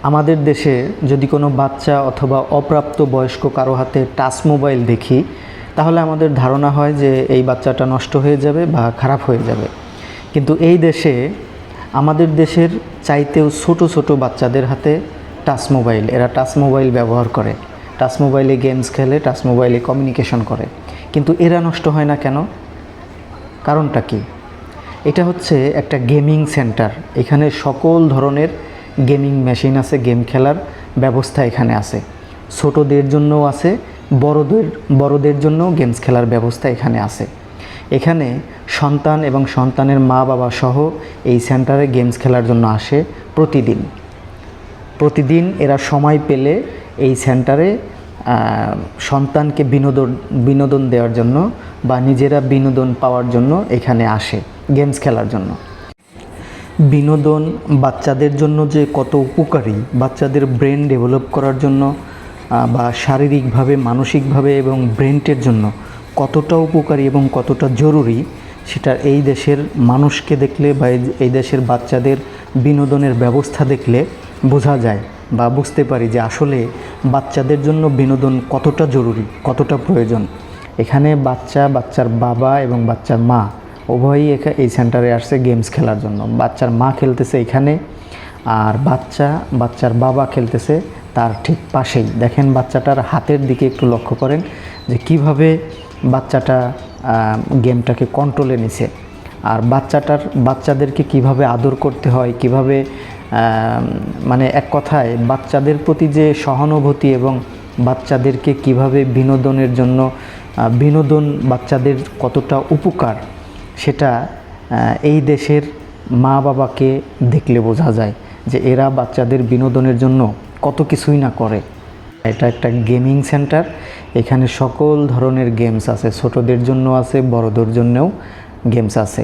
আমাদের দেশে যদি কোনো বাচ্চা অথবা অপ্রাপ্ত বয়স্ক কারো হাতে টাচ মোবাইল দেখি, তাহলে আমাদের ধারণা হয় যে এই বাচ্চাটা নষ্ট হয়ে যাবে বা খারাপ হয়ে যাবে। কিন্তু এই দেশে আমাদের দেশের চাইতেও ছোট ছোট বাচ্চাদের হাতে টাচ মোবাইল, এরা টাচ মোবাইল ব্যবহার করে, টাচ মোবাইলে গেমস খেলে, টাচ মোবাইলে কমিউনিকেশন করে। কিন্তু এরা নষ্ট হয় না কেন? কারণটা কি? এটা হচ্ছে একটা গেমিং সেন্টার। এখানে সকল ধরনের গেমিং মেশিন আছে, গেম খেলার ব্যবস্থা এখানে আছে। ছোটদের জন্যও আছে, বড়দের জন্যও গেমস খেলার ব্যবস্থা এখানে আছে। এখানে সন্তান এবং সন্তানের মা বাবা সহ এই সেন্টারে গেমস খেলার জন্য আসে প্রতিদিন এরা সময় পেলে এই সেন্টারে সন্তানকে বিনোদন দেওয়ার জন্য বা নিজেরা বিনোদন পাওয়ার জন্য এখানে আসে গেমস খেলার জন্য। বিনোদন বাচ্চাদের জন্য যে কত উপকারী, বাচ্চাদের ব্রেন ডেভেলপ করার জন্য বা শারীরিকভাবে, মানসিকভাবে এবং ব্রেনটের জন্য কতটা উপকারী এবং কতটা জরুরি, সেটা এই দেশের মানুষকে দেখলে বা এই দেশের বাচ্চাদের বিনোদনের ব্যবস্থা দেখলে বোঝা যায় বা বুঝতে পারি যে আসলে বাচ্চাদের জন্য বিনোদন কতটা জরুরি, কতটা প্রয়োজন। এখানে বাচ্চার বাবা এবং বাচ্চার মা উভয়ই এই সেন্টারে আসছে গেমস খেলার জন্য। বাচ্চার মা খেলতেছে এখানে, আর বাচ্চার বাবা খেলতেছে তার ঠিক পাশেই। দেখেন বাচ্চাটার হাতের দিকে একটু লক্ষ্য করেন যে কিভাবে বাচ্চাটা গেমটাকে কন্ট্রোলে নিছে, আর বাচ্চাদেরকে কিভাবে আদর করতে হয়, কিভাবে মানে এক কথায় বাচ্চাদের প্রতি যে সহানুভূতি এবং বাচ্চাদেরকে কিভাবে বিনোদনের জন্য বাচ্চাদের কতটা উপকার, সেটা এই দেশের মা বাবাকে দেখলে বোঝা যায় যে এরা বাচ্চাদের বিনোদনের জন্য কত কিছুই না করে। এটা একটা গেমিং সেন্টার। এখানে সকল ধরনের গেমস আছে, ছোটদের জন্য আছে, বড়দের জন্যও গেমস আছে।